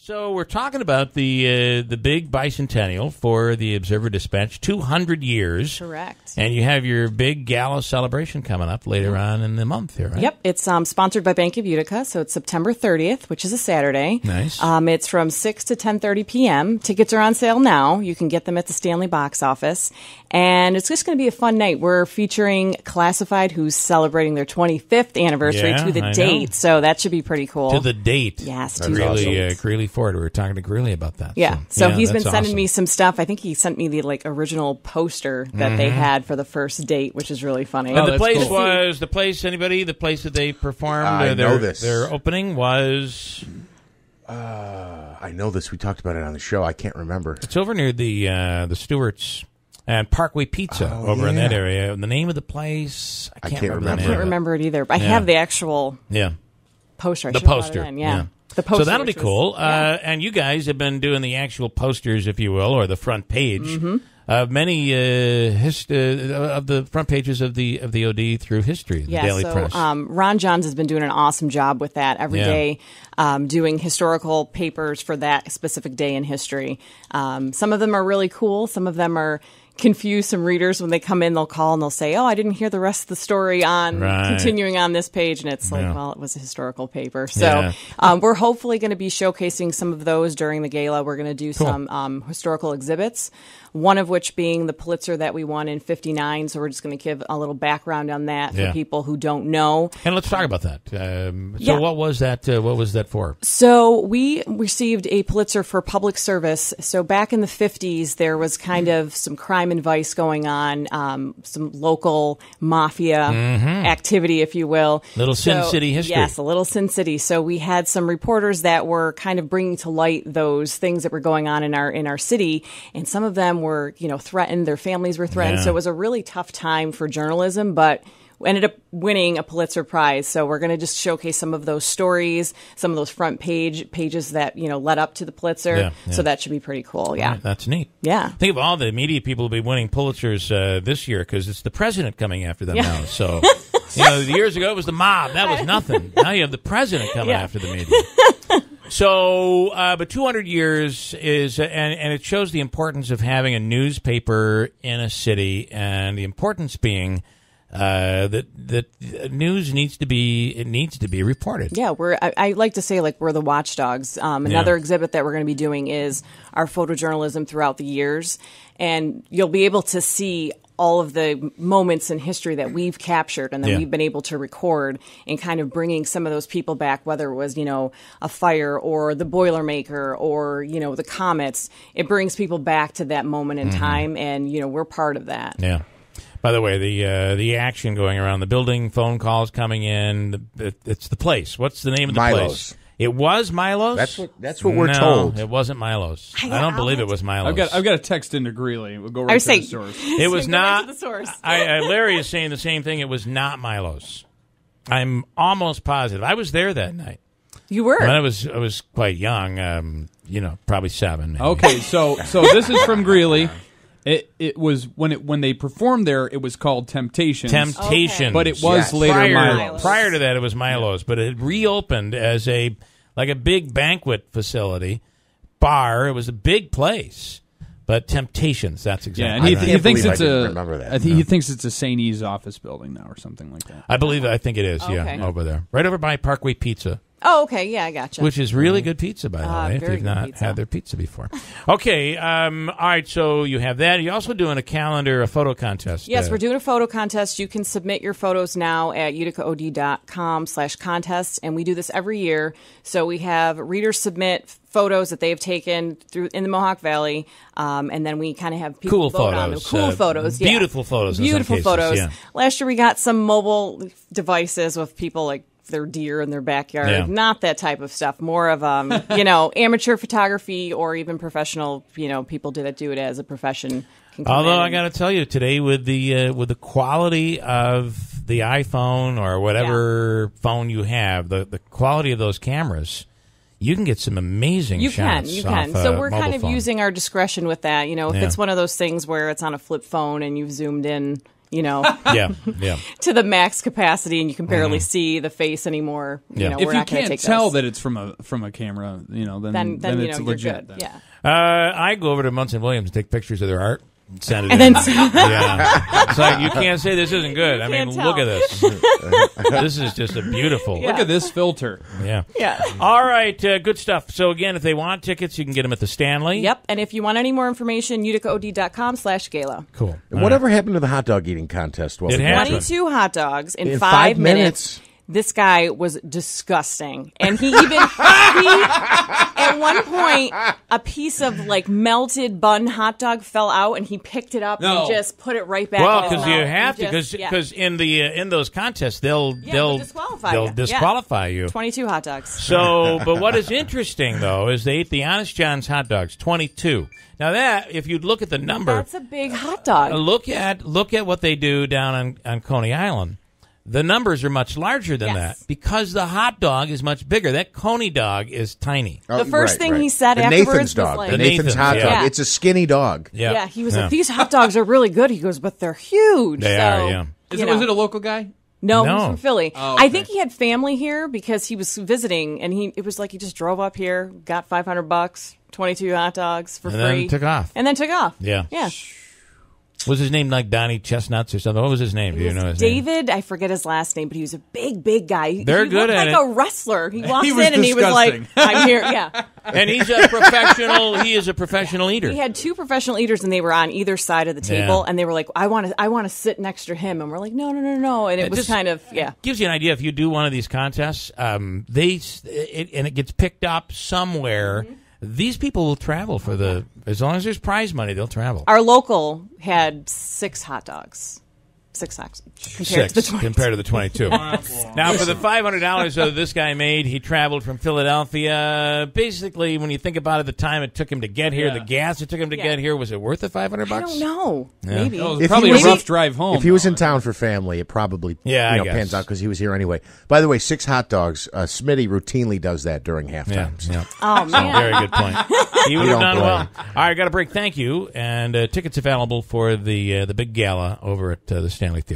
So we're talking about the big bicentennial for the Observer Dispatch, 200 years. Correct. And you have your big gala celebration coming up later on in the month here, right? Yep. It's sponsored by Bank of Utica, so it's September 30th, which is a Saturday. Nice. It's from 6 to 10:30 p.m. Tickets are on sale now. You can get them at the Stanley box office. And it's just going to be a fun night. We're featuring Classified, who's celebrating their 25th anniversary to the date. So that should be pretty cool. To the date. Yes. To Greeley Ford. We were talking to Greeley about that. Yeah. So he's been sending awesome. me some stuff. I think he sent me the original poster that they had for the first date, which is really funny. And the place was the place that they performed. I know this. Their opening was. I know this. We talked about it on the show. I can't remember. It's over near the Stewart's and Parkway Pizza over in that area. And the name of the place, I can't remember. I can't remember it either. But I have the actual poster. The poster. The poster. So that'll be cool. And you guys have been doing the actual posters, if you will, or the front page of many of the front pages of the OD through history, the Daily Press. Ron Johns has been doing an awesome job with that every day, doing historical papers for that specific day in history. Some of them are really cool. Some of them are confuse some readers when they come in. They'll call and they'll say, "Oh, I didn't hear the rest of the story on continuing on this page," and it's like, well, it was a historical paper. So we're hopefully going to be showcasing some of those during the gala. We're going to do some historical exhibits, one of which being the Pulitzer that we won in '59. So we're just going to give a little background on that for people who don't know. And let's talk about that. So what was that? What was that for? So we received a Pulitzer for public service. So back in the 50s, there was kind of some crime and vice going on, some local mafia activity, if you will. Little Sin City history. Yes, a little Sin City. So we had some reporters that were kind of bringing to light those things that were going on in our city, and some of them were, threatened. Their families were threatened. So it was a really tough time for journalism, but ended up winning a Pulitzer Prize. So we're going to just showcase some of those stories, some of those front pages that, led up to the Pulitzer. So that should be pretty cool. Yeah. Right, that's neat. Yeah. Think of all the media people who will be winning Pulitzers this year because it's the president coming after them now. So, years ago it was the mob. That was nothing. Now you have the president coming after the media. So, but 200 years is, and it shows the importance of having a newspaper in a city, and the importance being that news needs to be reported. Yeah, I like to say we're the watchdogs. Another exhibit that we're going to be doing is our photojournalism throughout the years, and you'll be able to see all of the moments in history that we've captured and that we've been able to record, and kind of bringing some of those people back, whether it was, a fire or the Boilermaker or, the comets. It brings people back to that moment in time, and, we're part of that. Yeah. By the way, the action going around the building, phone calls coming in, it's the place. What's the name of the place? It was Milo's? That's what we're told. It wasn't Milo's. I don't believe it was Milo's. I've got a text into Greeley. We'll go right to the source. It was not. The source. Larry is saying the same thing. It was not Milo's. I'm almost positive. I was there that night. You were? When I was quite young, probably 7. Maybe. Okay, so this is from Greeley. It was when they performed there. It was called Temptations. Temptations, but it was later Milo's. Prior to that, it was Milo's, but it reopened as a big banquet facility, bar. It was a big place, but Temptations. That's exactly. Yeah, and he thinks it's remember that. he thinks it's a St. E's office building now or something like that. I think it is. Okay. Yeah, over there, right over by Parkway Pizza. Oh, okay. Yeah, I gotcha. Which is really good pizza, by the way, if you've not had their pizza before. Okay. All right. So you have that. You're also doing a photo contest. Yes, we're doing a photo contest. You can submit your photos now at uticaod.com/contest, and we do this every year. So we have readers submit photos that they've taken in the Mohawk Valley, and then we kind of have people vote on them. Cool photos. Beautiful photos. Beautiful in some photos. Cases, yeah. Last year we got some mobile devices with people their deer in their backyard. Yeah. Not that type of stuff. More of amateur photography or even professional. People that do it as a profession. Although I got to tell you, today with the quality of the iPhone or whatever phone you have, the quality of those cameras, you can get some amazing shots. You can. So we're kind of phone. Using our discretion with that. If it's one of those things where it's on a flip phone and you've zoomed in, Yeah. to the max capacity, and you can barely see the face anymore. Yeah. We're If you not going to can't take tell those. that it's from a camera, then it's you're legit. good. then. Yeah. I go over to Munson Williams and take pictures of their art. Send it And in. then Yeah. It's like, you can't say this isn't good. I mean, can't look tell. at this. This is just a beautiful. Look at this filter. Yeah. Yeah. All right. Good stuff. So, again, if they want tickets, you can get them at the Stanley. Yep. And if you want any more information, uticaod.com/gala. Cool. And whatever happened to the hot dog eating contest? It happened. 22 hot dogs in In 5 5 minutes. This guy was disgusting. And he even, at one point, a piece of like melted bun hot dog fell out and he picked it up No. and just put it right back Well, in his because you mouth. have to, Just- because in those contests they'll disqualify they'll you. disqualify you. 22 hot dogs. So, but what is interesting though is they ate the Honest John's hot dogs, 22. Now that, if you look at the number, That's a big hot dog. look at what they do down on Coney Island. The numbers are much larger than Yes. that because the hot dog is much bigger. That Coney dog is tiny. The first thing he said the afterwards Nathan's was dog, like- the The Nathan's hot Nathan's, dog. yeah. It's a skinny dog. Yeah, he was like, these hot dogs are really good. He goes, but they're huge. They So, are, yeah. Was you know. it a local guy? No, No. he's from Philly. Oh, okay. I think he had family here because he was visiting, and it was like he just drove up here, got $500, 22 hot dogs for And free, then took off. and then took off. Yeah. Yeah. Was his name like Donnie Chestnuts or something? What was his name? Do you know his name? David, I forget his last name, but he was a big guy. They're he good looked at like it. a wrestler. He walks He was in and he was like, disgusting. "I'm here." Yeah, And he's a professional. He is a professional eater. we had two professional eaters, and they were on either side of the table, Yeah. and they were like, "I want to sit next to him," and we're like, "No," and it was just- kind of Gives you an idea if you do one of these contests. And it gets picked up somewhere. Mm-hmm. These people will travel as long as there's prize money, they'll travel. Our local had 6 hot dogs. 6 hot compared to the 20. compared to the 22. Now, for the $500 that this guy made, he traveled from Philadelphia. Basically, when you think about it, the time it took him to get here, Yeah. the gas it took him to Yeah. get here, was it worth the $500? I don't know. Yeah. Maybe. It was If probably he a was- rough drive home. If he was though. in town for family, it probably Yeah, I guess. pans out because he was here anyway. By the way, 6 hot dogs. Smitty routinely does that during Yeah, halftime. yeah. Oh man. Very good point. He would have don't done blame. well. All right, got a break. Thank you. And tickets available for the big gala over at the Stanley Theater.